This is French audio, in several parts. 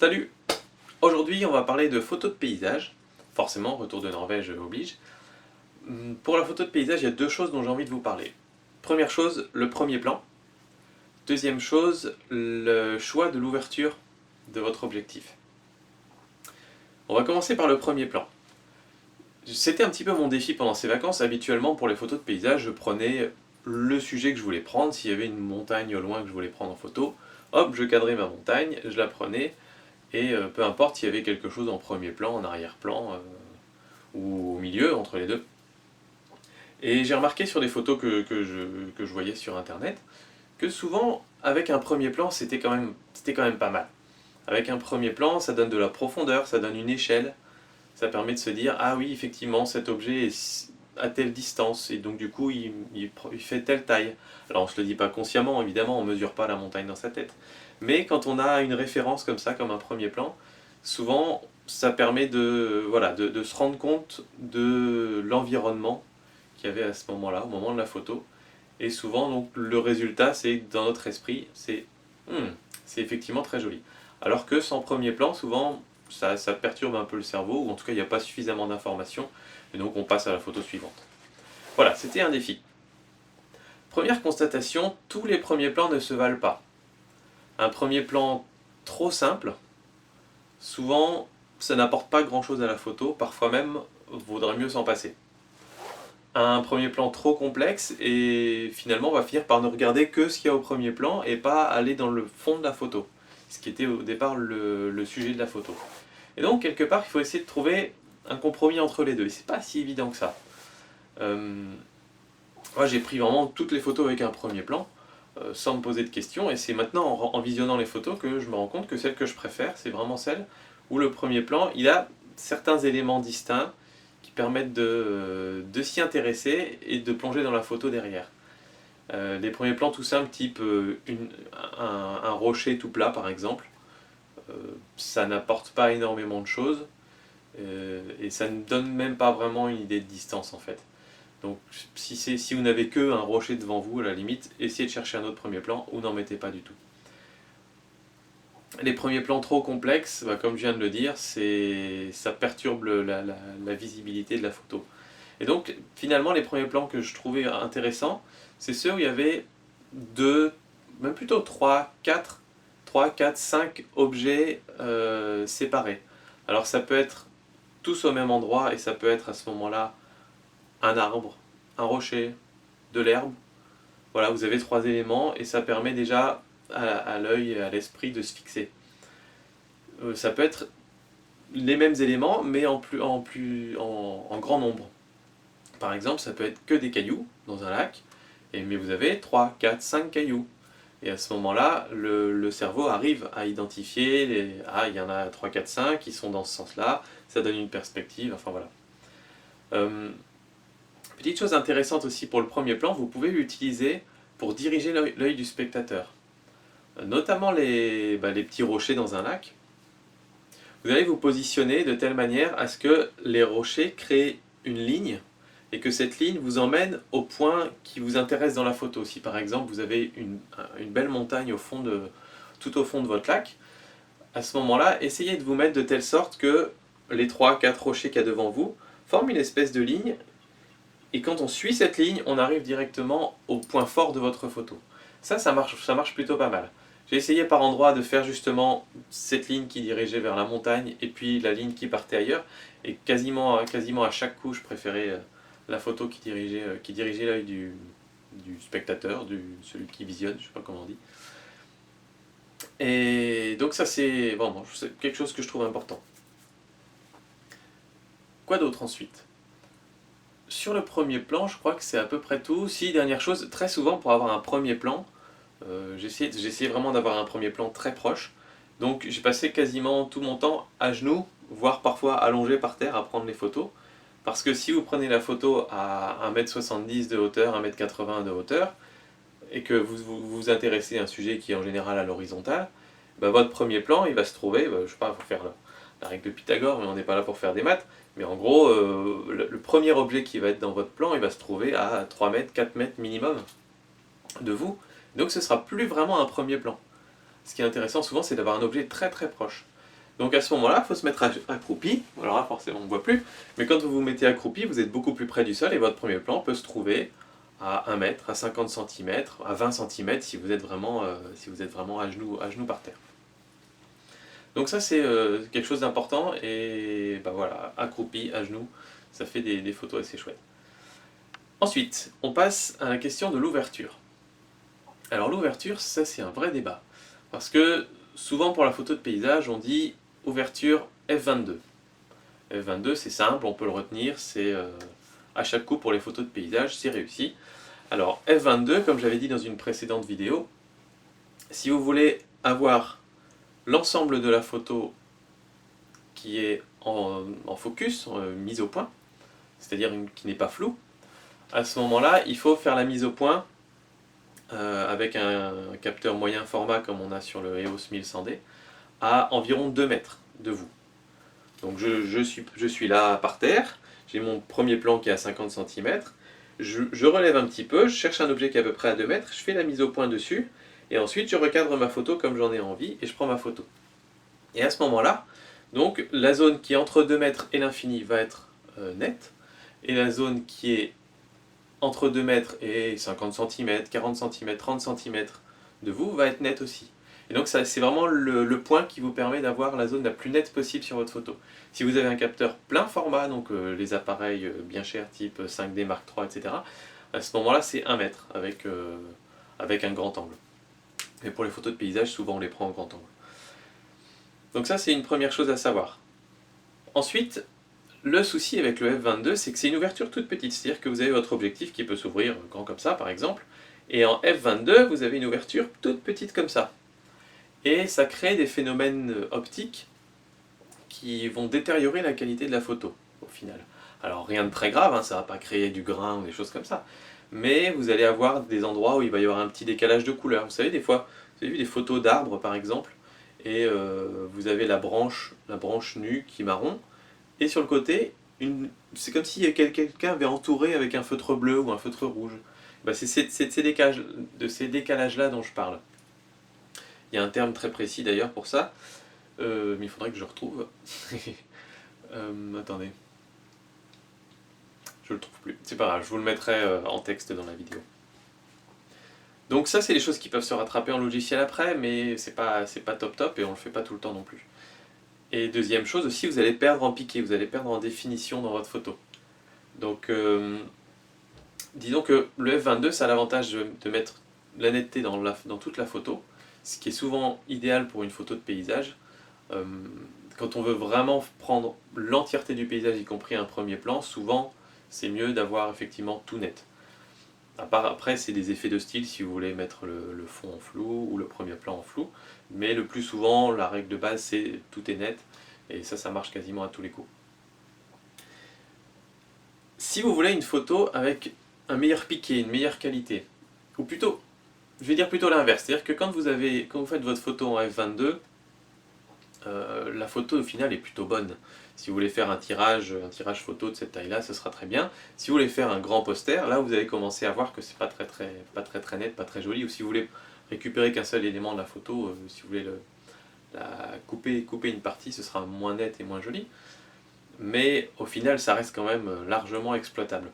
Salut! Aujourd'hui on va parler de photos de paysage. Forcément, retour de Norvège oblige. Pour la photo de paysage, il y a deux choses dont j'ai envie de vous parler. Première chose, le premier plan. Deuxième chose, le choix de l'ouverture de votre objectif. On va commencer par le premier plan. C'était un petit peu mon défi pendant ces vacances. Habituellement, pour les photos de paysage, je prenais le sujet que je voulais prendre. S'il y avait une montagne au loin que je voulais prendre en photo, hop, je cadrais ma montagne, je la prenais. Et peu importe s'il y avait quelque chose en premier plan, en arrière-plan, ou au milieu, entre les deux. Et j'ai remarqué sur des photos que je voyais sur internet, que souvent, avec un premier plan, c'était quand même pas mal. Avec un premier plan, ça donne de la profondeur, ça donne une échelle, ça permet de se dire, ah oui, effectivement, cet objet est à telle distance, et donc du coup, il fait telle taille. Alors on ne se le dit pas consciemment, évidemment, on ne mesure pas la montagne dans sa tête. Mais quand on a une référence comme ça, comme un premier plan, souvent, ça permet de se rendre compte de l'environnement qu'il y avait à ce moment-là, au moment de la photo. Et souvent, donc, le résultat, c'est que dans notre esprit, c'est effectivement très joli. Alors que sans premier plan, souvent, ça perturbe un peu le cerveau, ou en tout cas, il n'y a pas suffisamment d'informations, et donc on passe à la photo suivante. Voilà, c'était un défi. Première constatation, tous les premiers plans ne se valent pas. Un premier plan trop simple, souvent, ça n'apporte pas grand-chose à la photo, parfois même, vaudrait mieux s'en passer. Un premier plan trop complexe, et finalement, on va finir par ne regarder que ce qu'il y a au premier plan, et pas aller dans le fond de la photo, ce qui était au départ le sujet de la photo. Et donc, quelque part, il faut essayer de trouver un compromis entre les deux, et c'est pas si évident que ça. Moi, j'ai pris vraiment toutes les photos avec un premier plan, sans me poser de questions, et c'est maintenant en visionnant les photos que je me rends compte que celle que je préfère, c'est vraiment celle où le premier plan, il a certains éléments distincts qui permettent de s'y intéresser et de plonger dans la photo derrière. Les premiers plans tout simples, type un rocher tout plat par exemple, ça n'apporte pas énormément de choses, et ça ne donne même pas vraiment une idée de distance en fait. Donc si vous n'avez que un rocher devant vous, à la limite, essayez de chercher un autre premier plan ou n'en mettez pas du tout. Les premiers plans trop complexes, comme je viens de le dire, ça perturbe la visibilité de la photo. Et donc finalement les premiers plans que je trouvais intéressants, c'est ceux où il y avait deux, même plutôt trois, quatre, 5 objets séparés. Alors ça peut être tous au même endroit, et ça peut être à ce moment-là un arbre, un rocher, de l'herbe. Voilà, vous avez 3 éléments, et ça permet déjà à l'œil et à l'esprit de se fixer. Ça peut être les mêmes éléments, mais en grand nombre. Par exemple, ça peut être que des cailloux dans un lac, mais vous avez 3, 4, 5 cailloux. Et à ce moment-là, le cerveau arrive à identifier, il y en a 3, 4, 5 qui sont dans ce sens-là, ça donne une perspective, enfin voilà. Petite chose intéressante aussi pour le premier plan, vous pouvez l'utiliser pour diriger l'œil du spectateur. Notamment les petits rochers dans un lac. Vous allez vous positionner de telle manière à ce que les rochers créent une ligne, et que cette ligne vous emmène au point qui vous intéresse dans la photo. Si par exemple vous avez une belle montagne tout au fond de votre lac, à ce moment-là, essayez de vous mettre de telle sorte que les 3-4 rochers qu'il y a devant vous forment une espèce de ligne, et quand on suit cette ligne, on arrive directement au point fort de votre photo. Ça marche plutôt pas mal. J'ai essayé par endroits de faire justement cette ligne qui dirigeait vers la montagne, et puis la ligne qui partait ailleurs, et quasiment à chaque coup, je préférais la photo qui dirigeait l'œil du spectateur, celui qui visionne, je sais pas comment on dit. Et donc ça c'est quelque chose que je trouve important. Quoi d'autre ensuite ? Sur le premier plan, je crois que c'est à peu près tout. Si, dernière chose, très souvent pour avoir un premier plan, j'essayais vraiment d'avoir un premier plan très proche. Donc j'ai passé quasiment tout mon temps à genoux, voire parfois allongé par terre à prendre les photos. Parce que si vous prenez la photo à 1m70 de hauteur, 1m80 de hauteur, et que vous intéressez à un sujet qui est en général à l'horizontale, votre premier plan il va se trouver, je sais pas, il faut faire la règle de Pythagore, mais on n'est pas là pour faire des maths, mais en gros, le premier objet qui va être dans votre plan, il va se trouver à 3 mètres, 4 mètres minimum de vous, donc ce sera plus vraiment un premier plan. Ce qui est intéressant souvent, c'est d'avoir un objet très très proche. Donc à ce moment-là, il faut se mettre accroupi, alors là forcément on ne voit plus, mais quand vous vous mettez accroupi, vous êtes beaucoup plus près du sol et votre premier plan peut se trouver à 1 mètre, à 50 cm, à 20 cm si vous êtes vraiment à genoux par terre. Donc ça c'est quelque chose d'important et bah voilà, accroupi, à genoux, ça fait des photos assez chouettes. Ensuite, on passe à la question de l'ouverture. Alors l'ouverture, ça c'est un vrai débat. Parce que souvent pour la photo de paysage, on dit ouverture f22. F22 c'est simple, on peut le retenir, c'est à chaque coup pour les photos de paysage, c'est réussi. Alors f22, comme j'avais dit dans une précédente vidéo, si vous voulez avoir l'ensemble de la photo qui est en focus, mise au point, c'est-à-dire qui n'est pas floue, à ce moment-là, il faut faire la mise au point avec un capteur moyen format comme on a sur le EOS 1100D à environ 2 mètres de vous. Donc je suis là par terre, j'ai mon premier plan qui est à 50 cm, je relève un petit peu, je cherche un objet qui est à peu près à 2 mètres, je fais la mise au point dessus, et ensuite je recadre ma photo comme j'en ai envie, et je prends ma photo. Et à ce moment-là, donc la zone qui est entre 2 mètres et l'infini va être nette, et la zone qui est entre 2 mètres et 50 cm, 40 cm, 30 cm de vous va être nette aussi. Et donc c'est vraiment le point qui vous permet d'avoir la zone la plus nette possible sur votre photo. Si vous avez un capteur plein format, donc les appareils bien chers type 5D Mark III, etc., à ce moment-là c'est 1 mètre avec un grand angle. Mais pour les photos de paysage, souvent on les prend en grand angle. Donc ça c'est une première chose à savoir. Ensuite, le souci avec le f22, c'est que c'est une ouverture toute petite, c'est-à-dire que vous avez votre objectif qui peut s'ouvrir grand comme ça par exemple, et en f22, vous avez une ouverture toute petite comme ça. Et ça crée des phénomènes optiques qui vont détériorer la qualité de la photo, au final. Alors rien de très grave, hein, ça ne va pas créer du grain ou des choses comme ça, mais vous allez avoir des endroits où il va y avoir un petit décalage de couleurs. Vous savez, des fois, vous avez vu des photos d'arbres par exemple, et vous avez la branche nue qui est marron, et sur le côté, c'est comme si quelqu'un avait entouré avec un feutre bleu ou un feutre rouge. Bah, c'est de ces décalages-là dont je parle. Il y a un terme très précis d'ailleurs pour ça, mais il faudrait que je retrouve. Attendez. Je le trouve plus. C'est pas grave, je vous le mettrai en texte dans la vidéo. Donc ça, c'est les choses qui peuvent se rattraper en logiciel après, mais c'est pas top top et on le fait pas tout le temps non plus. Et deuxième chose aussi, vous allez perdre en piqué, vous allez perdre en définition dans votre photo. Donc, disons que le f22, ça a l'avantage de mettre la netteté dans toute la photo, ce qui est souvent idéal pour une photo de paysage. Quand on veut vraiment prendre l'entièreté du paysage, y compris un premier plan, souvent c'est mieux d'avoir effectivement tout net. Après, c'est des effets de style si vous voulez mettre le fond en flou ou le premier plan en flou, mais le plus souvent, la règle de base, c'est tout est net, et ça marche quasiment à tous les coups. Si vous voulez une photo avec un meilleur piqué, une meilleure qualité, ou plutôt, je vais dire plutôt l'inverse, c'est-à-dire que quand vous faites votre photo en f22, la photo au final est plutôt bonne. Si vous voulez faire un tirage photo de cette taille-là, ce sera très bien. Si vous voulez faire un grand poster, là vous allez commencer à voir que c'est pas très net, pas très joli. Ou si vous voulez récupérer qu'un seul élément de la photo, si vous voulez couper une partie, ce sera moins net et moins joli. Mais au final, ça reste quand même largement exploitable.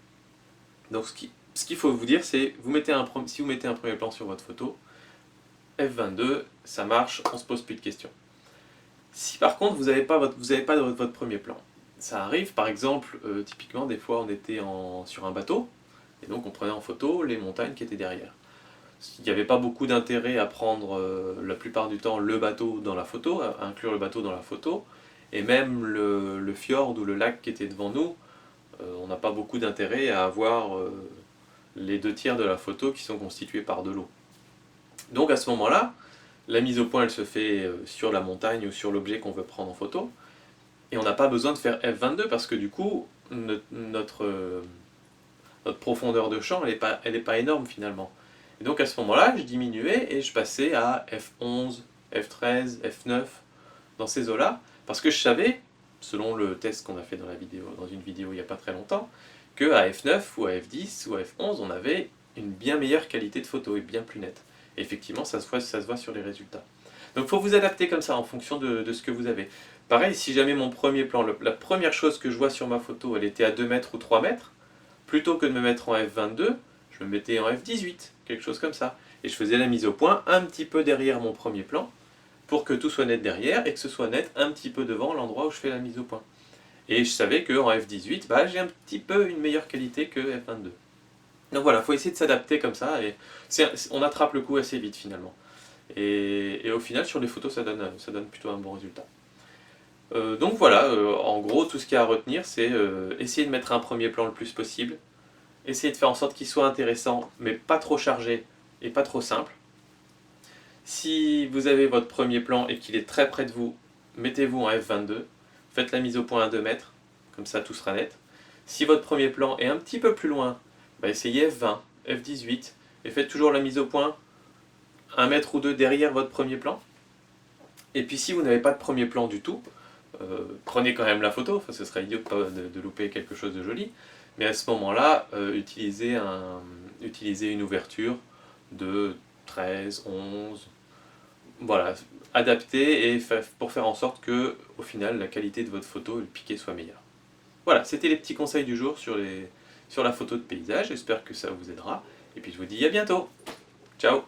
Donc ce qu'il faut vous dire, c'est si vous mettez un premier plan sur votre photo, f22, ça marche, on se pose plus de questions. Si par contre vous n'avez pas votre premier plan, ça arrive par exemple, typiquement des fois on était sur un bateau, et donc on prenait en photo les montagnes qui étaient derrière. Il n'y avait pas beaucoup d'intérêt à prendre la plupart du temps le bateau dans la photo, à inclure le bateau dans la photo, et même le fjord ou le lac qui était devant nous, on n'a pas beaucoup d'intérêt à avoir les 2 tiers de la photo qui sont constitués par de l'eau. Donc à ce moment-là, la mise au point elle se fait sur la montagne ou sur l'objet qu'on veut prendre en photo, et on n'a pas besoin de faire f22 parce que du coup notre profondeur de champ elle est pas énorme finalement. Et donc à ce moment-là je diminuais et je passais à f11, f13, f9 dans ces eaux-là, parce que je savais, selon le test qu'on a fait dans une vidéo il n'y a pas très longtemps, qu'à f9 ou à f10 ou à f11 on avait une bien meilleure qualité de photo et bien plus nette. Et effectivement ça se voit sur les résultats. Donc il faut vous adapter comme ça en fonction de ce que vous avez. Pareil, si jamais mon premier plan, la première chose que je vois sur ma photo, elle était à 2 mètres ou 3 mètres, plutôt que de me mettre en f22, je me mettais en f18, quelque chose comme ça. Et je faisais la mise au point un petit peu derrière mon premier plan, pour que tout soit net derrière et que ce soit net un petit peu devant l'endroit où je fais la mise au point. Et je savais qu'en f18, bah, j'ai un petit peu une meilleure qualité que f22. Donc voilà, il faut essayer de s'adapter comme ça, et on attrape le coup assez vite finalement. Et au final, sur les photos, ça donne plutôt un bon résultat. Donc voilà, en gros, tout ce qu'il y a à retenir, c'est essayer de mettre un premier plan le plus possible, essayer de faire en sorte qu'il soit intéressant, mais pas trop chargé et pas trop simple. Si vous avez votre premier plan et qu'il est très près de vous, mettez-vous en f22, faites la mise au point à 2 mètres, comme ça tout sera net. Si votre premier plan est un petit peu plus loin, bah essayez f20, f18, et faites toujours la mise au point 1 mètre ou 2 derrière votre premier plan. Et puis si vous n'avez pas de premier plan du tout, prenez quand même la photo, enfin, ce serait idiot de louper quelque chose de joli, mais à ce moment-là, utilisez une ouverture de 13, 11, voilà, adaptée et pour faire en sorte que, au final, la qualité de votre photo, le piqué soit meilleur. Voilà, c'était les petits conseils du jour sur la photo de paysage, j'espère que ça vous aidera, et puis je vous dis à bientôt. Ciao.